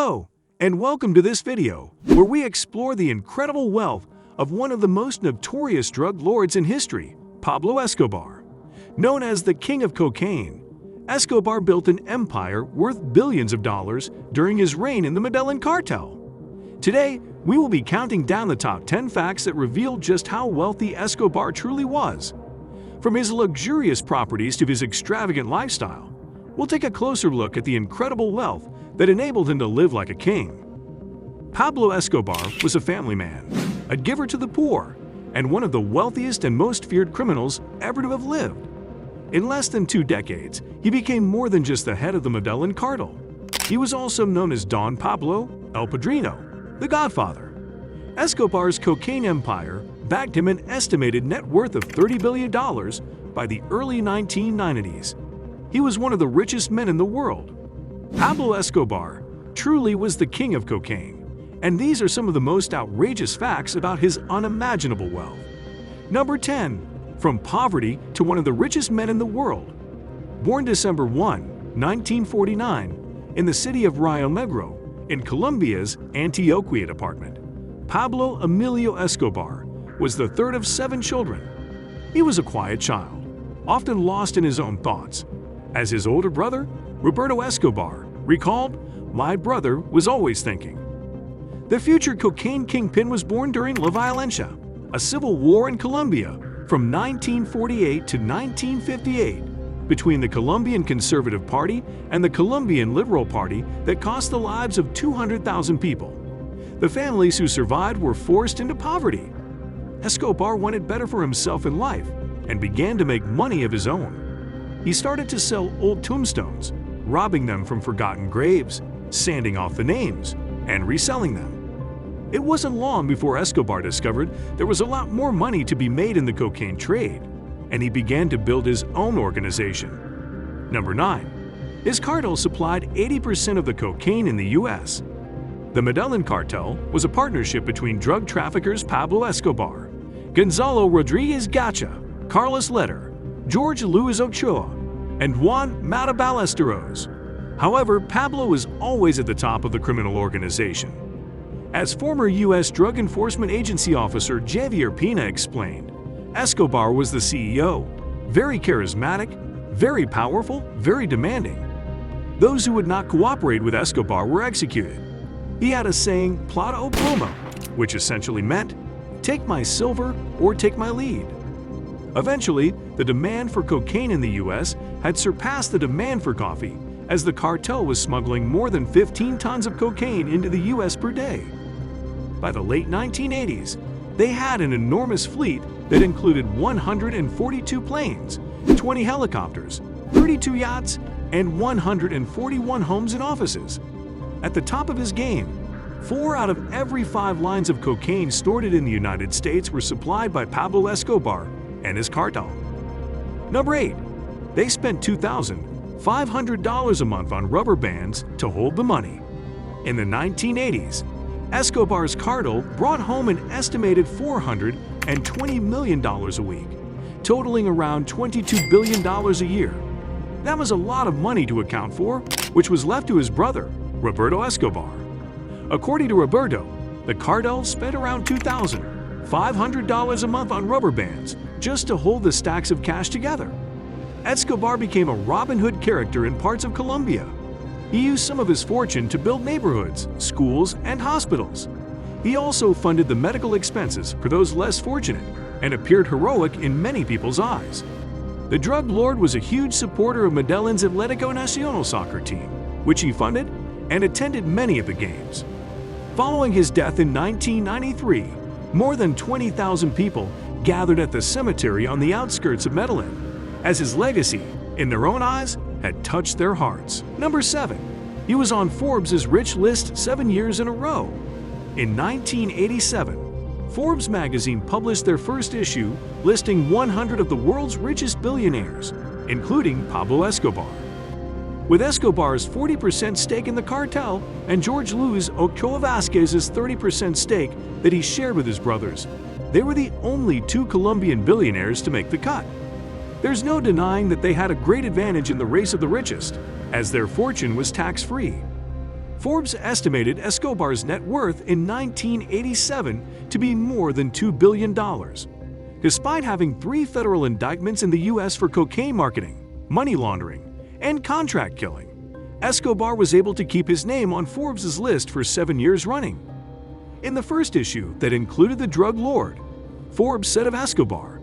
Hello, and welcome to this video, where we explore the incredible wealth of one of the most notorious drug lords in history, Pablo Escobar. Known as the King of Cocaine, Escobar built an empire worth billions of dollars during his reign in the Medellin cartel. Today, we will be counting down the top 10 facts that reveal just how wealthy Escobar truly was. From his luxurious properties to his extravagant lifestyle, we'll take a closer look at the incredible wealth that enabled him to live like a king. Pablo Escobar was a family man, a giver to the poor, and one of the wealthiest and most feared criminals ever to have lived. In less than 2 decades, he became more than just the head of the Medellin cartel. He was also known as Don Pablo, El Padrino, the Godfather. Escobar's cocaine empire backed him an estimated net worth of $30 billion by the early 1990s. He was one of the richest men in the world. Pablo Escobar truly was the king of cocaine, and these are some of the most outrageous facts about his unimaginable wealth. Number 10. From poverty to one of the richest men in the world. Born December 1, 1949, in the city of Rio Negro, in Colombia's Antioquia department, Pablo Emilio Escobar was the third of 7 children. He was a quiet child, often lost in his own thoughts. As his older brother, Roberto Escobar, recalled, "My brother was always thinking." The future cocaine kingpin was born during La Violencia, a civil war in Colombia from 1948 to 1958 between the Colombian Conservative Party and the Colombian Liberal Party that cost the lives of 200,000 people. The families who survived were forced into poverty. Escobar wanted better for himself in life and began to make money of his own. He started to sell old tombstones, robbing them from forgotten graves, sanding off the names, and reselling them. It wasn't long before Escobar discovered there was a lot more money to be made in the cocaine trade, and he began to build his own organization. Number 9. His cartel supplied 80% of the cocaine in the U.S. The Medellin cartel was a partnership between drug traffickers Pablo Escobar, Gonzalo Rodriguez Gacha, Carlos Leder, George Luis Ochoa, and Juan Mata Ballesteros. However, Pablo was always at the top of the criminal organization. As former U.S. Drug Enforcement Agency officer Javier Pina explained, Escobar was the CEO, very charismatic, very powerful, very demanding. Those who would not cooperate with Escobar were executed. He had a saying, "Plata o plomo," which essentially meant, "Take my silver or take my lead." Eventually, the demand for cocaine in the U.S. had surpassed the demand for coffee, as the cartel was smuggling more than 15 tons of cocaine into the U.S. per day. By the late 1980s, they had an enormous fleet that included 142 planes, 20 helicopters, 32 yachts, and 141 homes and offices. At the top of his game, 4 out of every 5 lines of cocaine stored in the United States were supplied by Pablo Escobar and his cartel. Number 8. They spent $2,500 a month on rubber bands to hold the money. In the 1980s, Escobar's cartel brought home an estimated $420 million a week, totaling around $22 billion a year. That was a lot of money to account for, which was left to his brother, Roberto Escobar. According to Roberto, the cartel spent around $2,500 a month on rubber bands just to hold the stacks of cash together. Escobar became a Robin Hood character in parts of Colombia. He used some of his fortune to build neighborhoods, schools, and hospitals. He also funded the medical expenses for those less fortunate and appeared heroic in many people's eyes. The drug lord was a huge supporter of Medellin's Atlético Nacional soccer team, which he funded and attended many of the games. Following his death in 1993, more than 20,000 people gathered at the cemetery on the outskirts of Medellin, as his legacy, in their own eyes, had touched their hearts. Number 7. He was on Forbes' rich list 7 years in a row. In 1987, Forbes magazine published their first issue listing 100 of the world's richest billionaires, including Pablo Escobar. With Escobar's 40% stake in the cartel and George Luis Ochoa Vasquez's 30% stake that he shared with his brothers, they were the only 2 Colombian billionaires to make the cut. There's no denying that they had a great advantage in the race of the richest, as their fortune was tax-free. Forbes estimated Escobar's net worth in 1987 to be more than $2 billion. Despite having 3 federal indictments in the U.S. for cocaine marketing, money laundering, and contract killing, Escobar was able to keep his name on Forbes' list for 7 years running. In the first issue that included the drug lord, Forbes said of Escobar,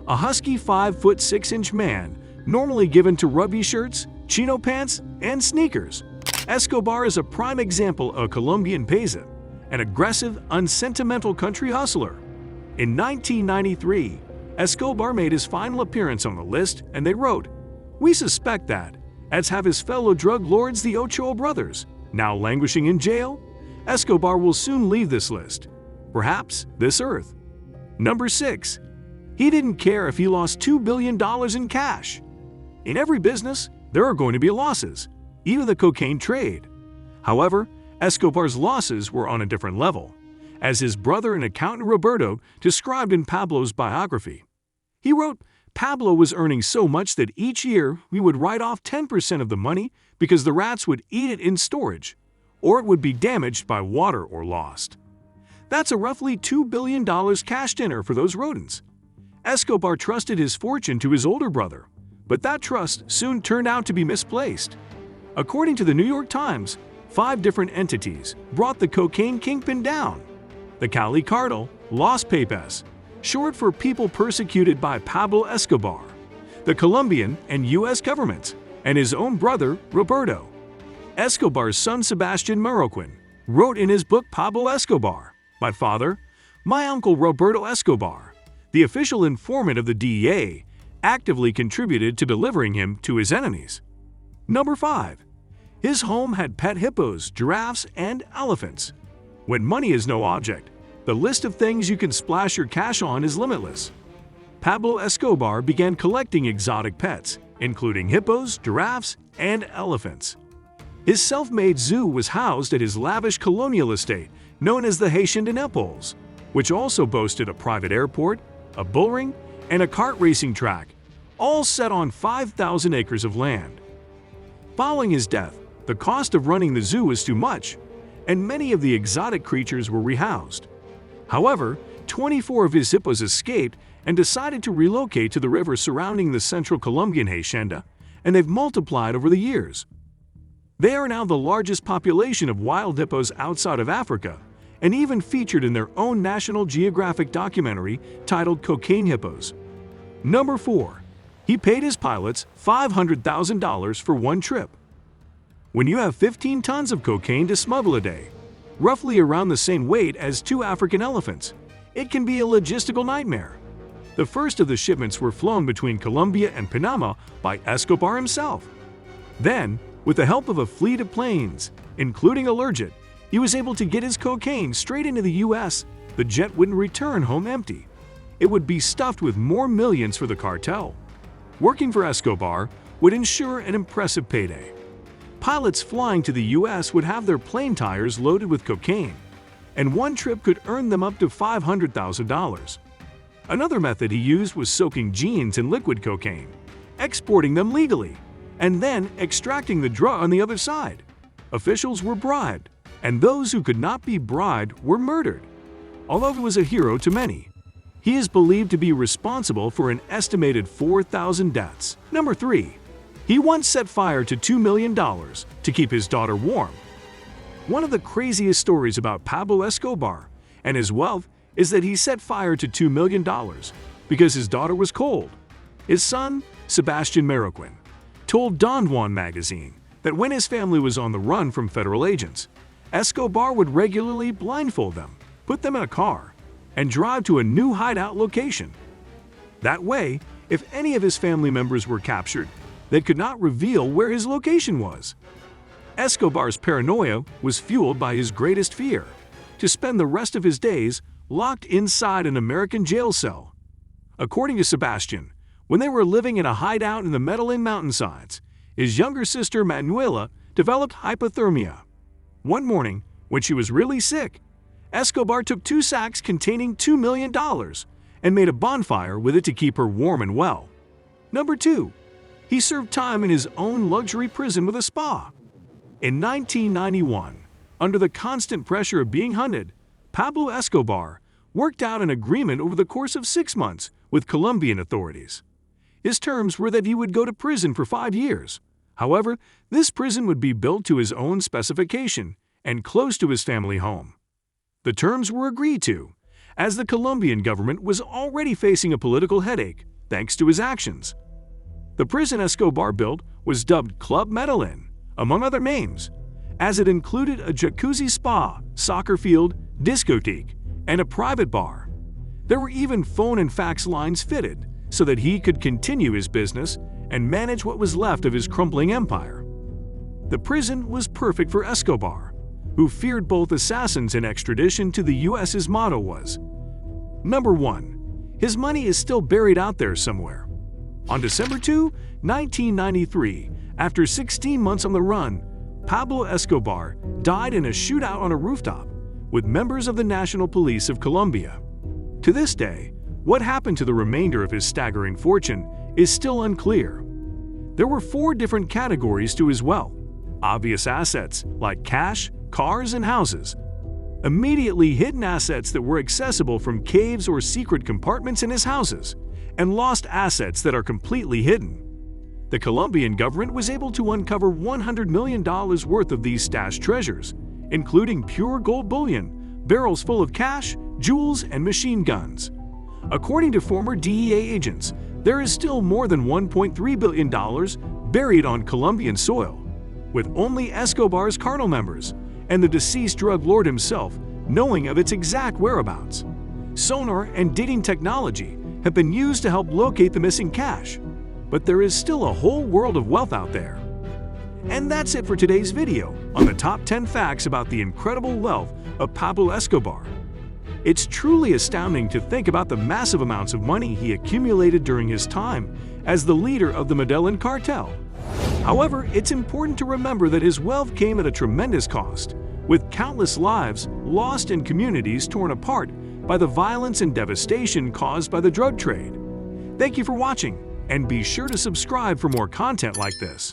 a husky 5-foot 6-inch man, normally given to rugby shirts, chino pants, and sneakers. Escobar is a prime example of a Colombian peasant, an aggressive, unsentimental country hustler. In 1993, Escobar made his final appearance on the list, and they wrote, "We suspect that, as have his fellow drug lords the Ochoa brothers, now languishing in jail, Escobar will soon leave this list, perhaps this earth." Number 6. He didn't care if he lost $2 billion in cash. In every business, there are going to be losses, even the cocaine trade. However, Escobar's losses were on a different level, as his brother and accountant Roberto described in Pablo's biography. He wrote, "Pablo was earning so much that each year we would write off 10% of the money because the rats would eat it in storage, or it would be damaged by water or lost. That's a roughly $2 billion cashed in for those rodents." Escobar trusted his fortune to his older brother, but that trust soon turned out to be misplaced. According to the New York Times, 5 different entities brought the cocaine kingpin down. The Cali cartel, Los Papes, short for people persecuted by Pablo Escobar, the Colombian and U.S. governments, and his own brother, Roberto. Escobar's son Sebastian Marroquin wrote in his book Pablo Escobar, "My father, my uncle Roberto Escobar, the official informant of the DEA, actively contributed to delivering him to his enemies." Number 5. His home had pet hippos, giraffes, and elephants. When money is no object, the list of things you can splash your cash on is limitless. Pablo Escobar began collecting exotic pets, including hippos, giraffes, and elephants. His self-made zoo was housed at his lavish colonial estate known as the Hacienda de Naples, which also boasted a private airport, a bull ring, and a kart racing track, all set on 5,000 acres of land. Following his death, the cost of running the zoo was too much, and many of the exotic creatures were rehoused. However, 24 of his hippos escaped and decided to relocate to the river surrounding the central Colombian hacienda, and they've multiplied over the years. They are now the largest population of wild hippos outside of Africa, and even featured in their own National Geographic documentary titled Cocaine Hippos. Number 4. He paid his pilots $500,000 for one trip. When you have 15 tons of cocaine to smuggle a day, roughly around the same weight as 2 African elephants, it can be a logistical nightmare. The first of the shipments were flown between Colombia and Panama by Escobar himself. Then, with the help of a fleet of planes, including a Learjet, he was able to get his cocaine straight into the U.S. The jet wouldn't return home empty. It would be stuffed with more millions for the cartel. Working for Escobar would ensure an impressive payday. Pilots flying to the U.S. would have their plane tires loaded with cocaine, and one trip could earn them up to $500,000. Another method he used was soaking jeans in liquid cocaine, exporting them legally, and then extracting the drug on the other side. Officials were bribed, and those who could not be bribed were murdered. Although he was a hero to many, he is believed to be responsible for an estimated 4,000 deaths. Number 3. He once set fire to $2 million to keep his daughter warm. One of the craziest stories about Pablo Escobar and his wealth is that he set fire to $2 million because his daughter was cold. His son, Sebastian Marroquin, told Don Juan magazine that when his family was on the run from federal agents, Escobar would regularly blindfold them, put them in a car, and drive to a new hideout location. That way, if any of his family members were captured, they could not reveal where his location was. Escobar's paranoia was fueled by his greatest fear: to spend the rest of his days locked inside an American jail cell. According to Sebastian, when they were living in a hideout in the Medellin mountainsides, his younger sister Manuela developed hypothermia. One morning, when she was really sick, Escobar took 2 sacks containing $2 million and made a bonfire with it to keep her warm and well. Number 2. He served time in his own luxury prison with a spa. In 1991, Under the constant pressure of being hunted, Pablo Escobar worked out an agreement over the course of 6 months with Colombian authorities. His terms were that he would go to prison for 5 years. However, this prison would be built to his own specification and close to his family home. The terms were agreed to, as the Colombian government was already facing a political headache thanks to his actions. The prison Escobar built was dubbed Club Medellin, among other names, as it included a jacuzzi spa, soccer field, discotheque, and a private bar. There were even phone and fax lines fitted so that he could continue his business and manage what was left of his crumbling empire. The prison was perfect for Escobar, who feared both assassins and extradition to the US. His motto was, Number 1. His money is still buried out there somewhere. On December 2, 1993, after 16 months on the run, Pablo Escobar died in a shootout on a rooftop with members of the National Police of Colombia. To this day, what happened to the remainder of his staggering fortune is still unclear. There were 4 different categories to his wealth: obvious assets like cash, cars, and houses; immediately hidden assets that were accessible from caves or secret compartments in his houses; and lost assets that are completely hidden. The Colombian government was able to uncover $100 million worth of these stashed treasures, including pure gold bullion, barrels full of cash, jewels, and machine guns. According to former DEA agents, there is still more than $1.3 billion buried on Colombian soil, with only Escobar's cartel members and the deceased drug lord himself knowing of its exact whereabouts. Sonar and dating technology have been used to help locate the missing cash, but there is still a whole world of wealth out there. And that's it for today's video on the top 10 facts about the incredible wealth of Pablo Escobar. It's truly astounding to think about the massive amounts of money he accumulated during his time as the leader of the Medellin cartel. However, it's important to remember that his wealth came at a tremendous cost, with countless lives lost and communities torn apart by the violence and devastation caused by the drug trade. Thank you for watching, and be sure to subscribe for more content like this.